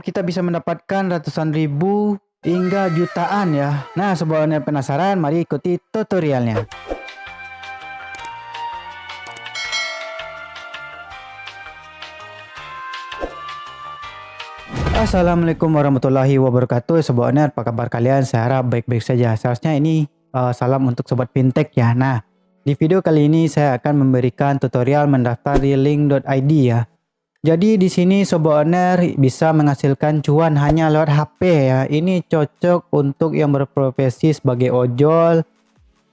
kita bisa mendapatkan ratusan ribu hingga jutaan ya. Nah, sobat owner penasaran? Mari ikuti tutorialnya. Assalamualaikum warahmatullahi wabarakatuh. Sobat owner, apa kabar kalian? Saya harap baik-baik saja. Seharusnya ini salam untuk sobat fintech ya. Nah, di video kali ini saya akan memberikan tutorial mendaftar di link.id ya. Jadi di sini sobat owner bisa menghasilkan cuan hanya lewat HP ya. Ini cocok untuk yang berprofesi sebagai ojol,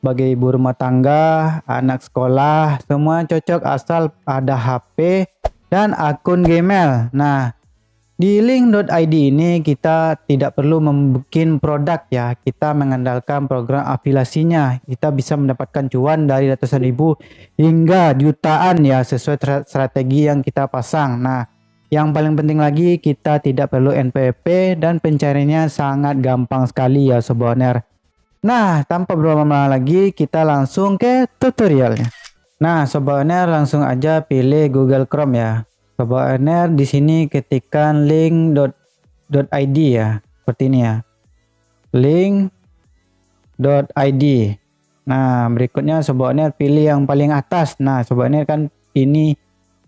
sebagai ibu rumah tangga, anak sekolah, semua cocok asal ada HP dan akun Gmail. Nah, di link.id ini kita tidak perlu membuat produk ya. Kita mengandalkan program afiliasinya. Kita bisa mendapatkan cuan dari ratusan ribu hingga jutaan ya, sesuai strategi yang kita pasang. Nah, yang paling penting lagi kita tidak perlu NPWP dan pencariannya sangat gampang sekali ya sobat owner. Nah, tanpa berlama-lama lagi kita langsung ke tutorialnya. Nah, sobat owner langsung aja pilih Google Chrome ya. Sobat owner di sini ketikkan link.id ya, seperti ini ya, link.id. Nah, berikutnya sobat owner pilih yang paling atas. Nah, sobat owner kan ini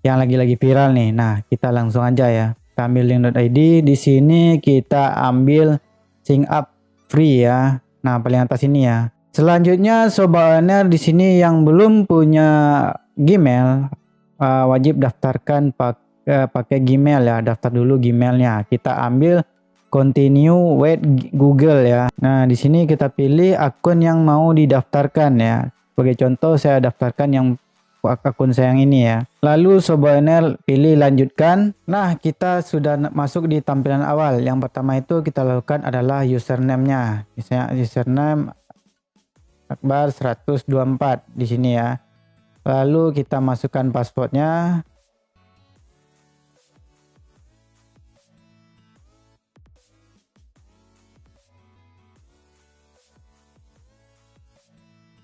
yang lagi-lagi viral nih. Nah, kita langsung aja ya, kita ambil link.id. Di sini kita ambil sign up free ya. Nah, paling atas ini ya. Selanjutnya sobat owner di sini yang belum punya Gmail, wajib daftarkan pakai Gmail ya. Daftar dulu Gmailnya. Kita ambil continue with Google ya. Nah, di sini kita pilih akun yang mau didaftarkan ya. Sebagai contoh saya daftarkan yang akun saya yang ini ya. Lalu sobat owner pilih lanjutkan. Nah, kita sudah masuk di tampilan awal. Yang pertama itu kita lakukan adalah username-nya. Misalnya username Akbar 124 di sini ya. Lalu kita masukkan passwordnya.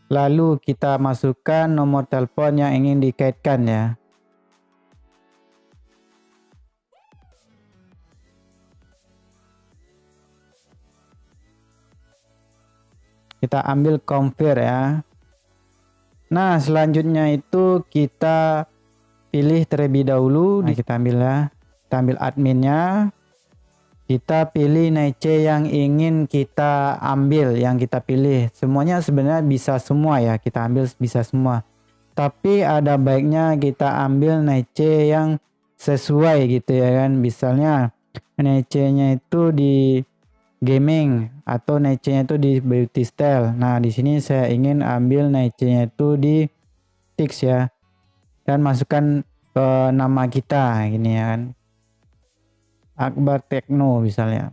Lalu kita masukkan nomor telepon yang ingin dikaitkan ya. Kita ambil confirm ya. Nah, selanjutnya itu kita pilih terlebih dahulu. Nah, kita ambil ya. Kita ambil adminnya. Kita pilih NIC yang ingin kita ambil, yang kita pilih. Semuanya sebenarnya bisa semua ya. Kita ambil bisa semua. Tapi ada baiknya kita ambil NIC yang sesuai gitu ya kan. Misalnya NIC-nya itu di gaming atau NIC-nya itu di beauty style. Nah, di sini saya ingin ambil NIC-nya itu di Tix ya. Dan masukkan ke nama kita gini ya kan. Akbar Tekno misalnya.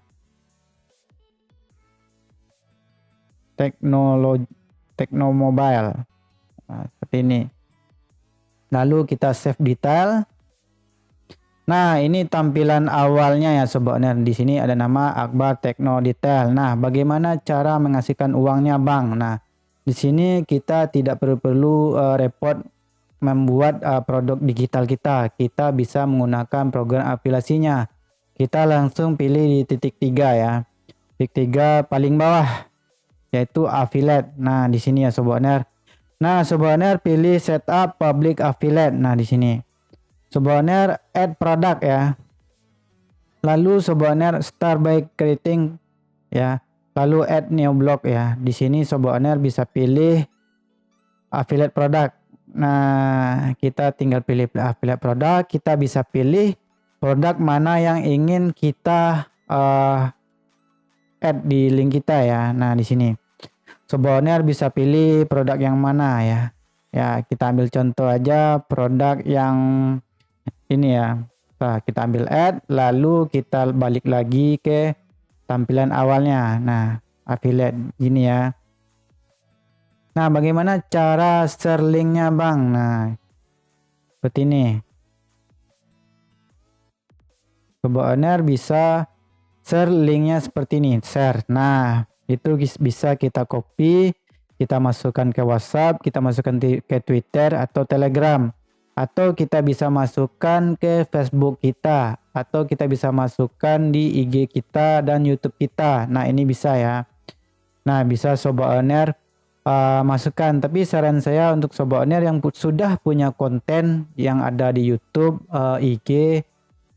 Tekno Mobile. Nah, seperti ini. Lalu kita save detail. Nah, ini tampilan awalnya ya sobat owner. Di sini ada nama Akbar Tekno Detail. Nah, bagaimana cara menghasilkan uangnya Bang? Nah, di sini kita tidak perlu repot membuat produk digital kita. Kita bisa menggunakan program afiliasinya. Kita langsung pilih di titik 3 ya. Titik 3 paling bawah yaitu affiliate. Nah, di sini ya sobat owner. Nah, sobat owner pilih setup public affiliate. Nah, di sini. Sobat owner add product ya. Lalu sobat owner start by creating ya. Lalu add new block ya. Di sini sobat owner bisa pilih affiliate product. Nah, kita tinggal pilih affiliate product. Kita bisa pilih produk mana yang ingin kita add di link kita ya. Nah, di sini sobat owner bisa pilih produk yang mana ya. Ya, kita ambil contoh aja produk yang ini ya. Nah, kita ambil add, lalu kita balik lagi ke tampilan awalnya. Nah, affiliate gini ya. Nah, bagaimana cara share linknya Bang? Nah, seperti ini. Sobat owner bisa share linknya seperti ini, share. Nah, itu bisa kita copy, kita masukkan ke WhatsApp, kita masukkan ke Twitter atau Telegram. Atau kita bisa masukkan ke Facebook kita atau kita bisa masukkan di IG kita dan YouTube kita. Nah, ini bisa ya. Nah, bisa Sobat Owner masukkan. Tapi saran saya untuk Sobat Owner yang sudah punya konten yang ada di YouTube, IG,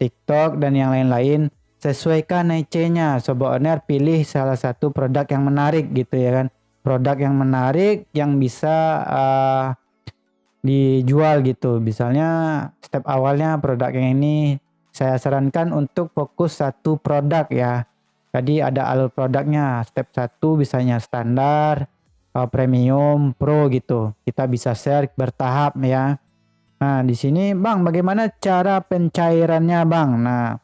TikTok dan yang lain-lain, sesuaikan niche-nya. Sobat Owner pilih salah satu produk yang menarik gitu ya kan. Produk yang menarik yang bisa dijual gitu. Misalnya step awalnya produk yang ini saya sarankan untuk fokus satu produk ya. Jadi ada alur produknya. Step 1 misalnya standar, premium, pro gitu. Kita bisa share bertahap ya. Nah, di sini Bang, bagaimana cara pencairannya Bang? Nah,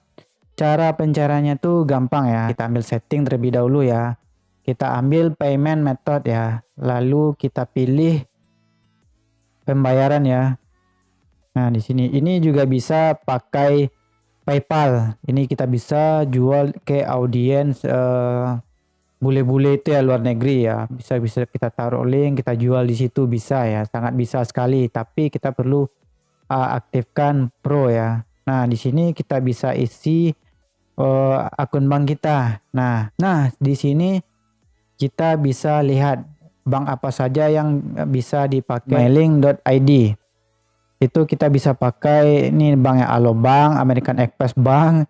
cara pencairannya tuh gampang ya. Kita ambil setting terlebih dahulu ya. Kita ambil payment method ya. Lalu kita pilih pembayaran ya. Nah, di sini ini juga bisa pakai PayPal. Ini kita bisa jual ke audiens bule-bule itu ya, luar negeri ya. Bisa kita taruh link, kita jual di situ bisa ya. Sangat bisa sekali, tapi kita perlu aktifkan Pro ya. Nah, di sini kita bisa isi akun bank kita. Nah, di sini kita bisa lihat bank apa saja yang bisa dipakai Mailing.id. Itu kita bisa pakai ini banknya Alobank, American Express Bank,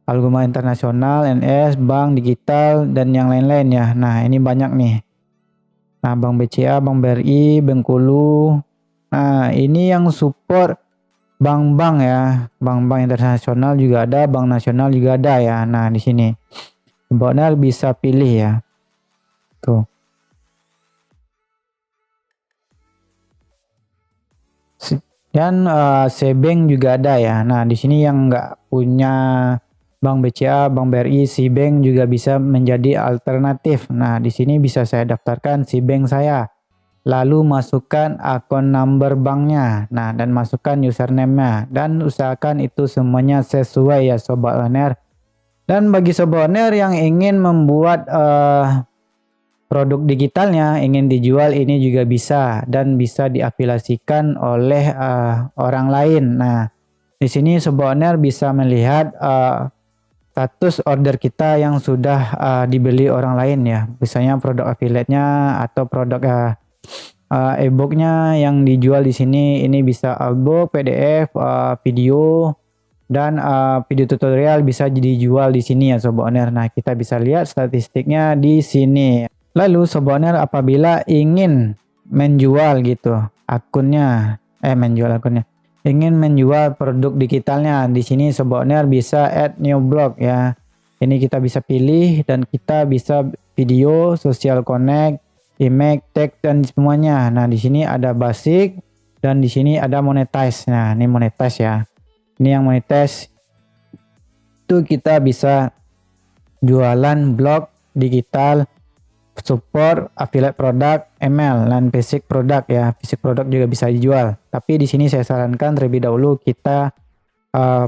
Algoma Internasional, NS, Bank Digital dan yang lain-lain ya. Nah, ini banyak nih. Nah, Bank BCA, Bank BRI, Bengkulu. Nah, ini yang support bank-bank ya. Bank-bank internasional juga ada, bank nasional juga ada ya. Nah, di sini Sobat bisa pilih ya. Tuh. Dan Cbank juga ada ya. Nah, di sini yang nggak punya Bank BCA, Bank BRI, Cbank juga bisa menjadi alternatif. Nah, di sini bisa saya daftarkan Cbank saya. Lalu masukkan akun number banknya. Nah, dan masukkan username-nya. Dan usahakan itu semuanya sesuai ya Sobat Owner. Dan bagi Sobat Owner yang ingin membuat produk digitalnya ingin dijual, ini juga bisa dan bisa diafiliasikan oleh orang lain. Nah, di sini Sobat Owner bisa melihat status order kita yang sudah dibeli orang lain ya. Misalnya produk affiliate-nya atau produk e-booknya yang dijual di sini. Ini bisa e-book, PDF, video dan video tutorial bisa dijual di sini ya Sobat Owner. Nah, kita bisa lihat statistiknya di sini. Lalu Sobat Owner apabila ingin menjual gitu akunnya, ingin menjual produk digitalnya, di sini Sobat Owner bisa add new blog ya. Ini kita bisa pilih dan kita bisa video, social connect, image, tag dan semuanya. Nah, di sini ada basic dan di sini ada monetize. Nah, ini monetize ya. Ini yang monetize itu kita bisa jualan blog digital, support affiliate produk, email dan basic produk ya. Basic produk juga bisa dijual. Tapi di sini saya sarankan terlebih dahulu kita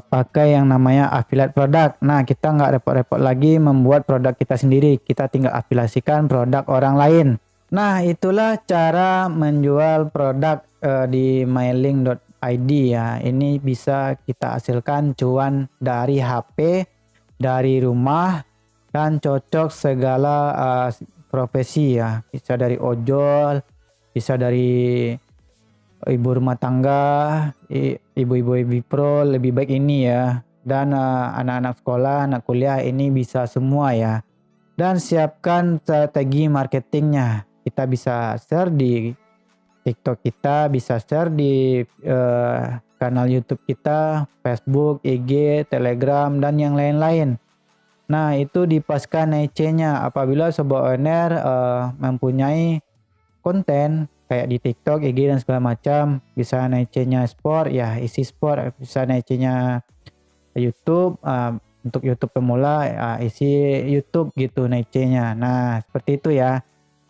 pakai yang namanya affiliate produk. Nah, kita nggak repot-repot lagi membuat produk kita sendiri. Kita tinggal afiliasikan produk orang lain. Nah, itulah cara menjual produk di Mailing.id ya. Ini bisa kita hasilkan cuan dari HP, dari rumah dan cocok segala profesi ya, bisa dari ojol, bisa dari ibu rumah tangga, ibu-ibu pro, lebih baik ini ya. Dan anak-anak sekolah, anak kuliah ini bisa semua ya. Dan siapkan strategi marketingnya. Kita bisa share di TikTok kita, bisa share di kanal YouTube kita, Facebook, IG, Telegram dan yang lain-lain. Nah, itu dipaskan niche-nya. Apabila Sobat Owner mempunyai konten kayak di TikTok, IG dan segala macam, bisa niche-nya sport ya, isi sport, bisa niche-nya YouTube, untuk YouTube pemula isi YouTube gitu niche-nya. Nah, seperti itu ya.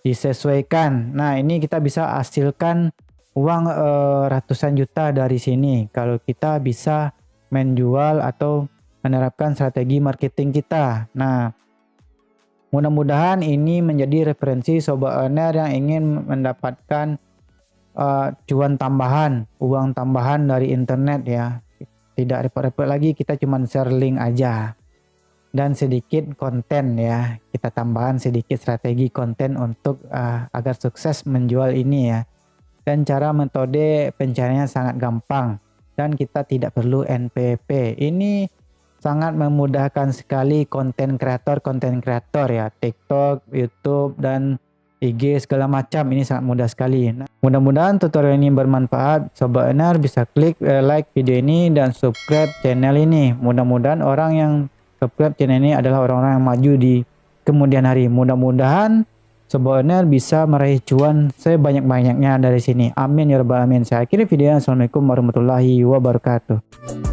Disesuaikan. Nah, ini kita bisa hasilkan uang ratusan juta dari sini kalau kita bisa menjual atau menerapkan strategi marketing kita. Nah, mudah-mudahan ini menjadi referensi Sobat Owner yang ingin mendapatkan cuan tambahan, uang tambahan dari internet ya. tidak repot-repot lagi, kita cuman share link aja. Dan sedikit konten ya, kita tambahkan sedikit strategi konten untuk agar sukses menjual ini ya. Dan cara metode pencariannya sangat gampang dan kita tidak perlu NPP. Ini sangat memudahkan sekali konten kreator ya, TikTok, YouTube dan IG segala macam, ini sangat mudah sekali. Nah, mudah-mudahan tutorial ini bermanfaat. Sobat Enar bisa klik like video ini dan subscribe channel ini. Mudah-mudahan orang yang subscribe channel ini adalah orang-orang yang maju di kemudian hari. Mudah-mudahan Sobat Enar bisa meraih cuan sebanyak-banyaknya dari sini. Amin ya rabbal alamin. Saya akhiri video. Assalamualaikum warahmatullahi wabarakatuh.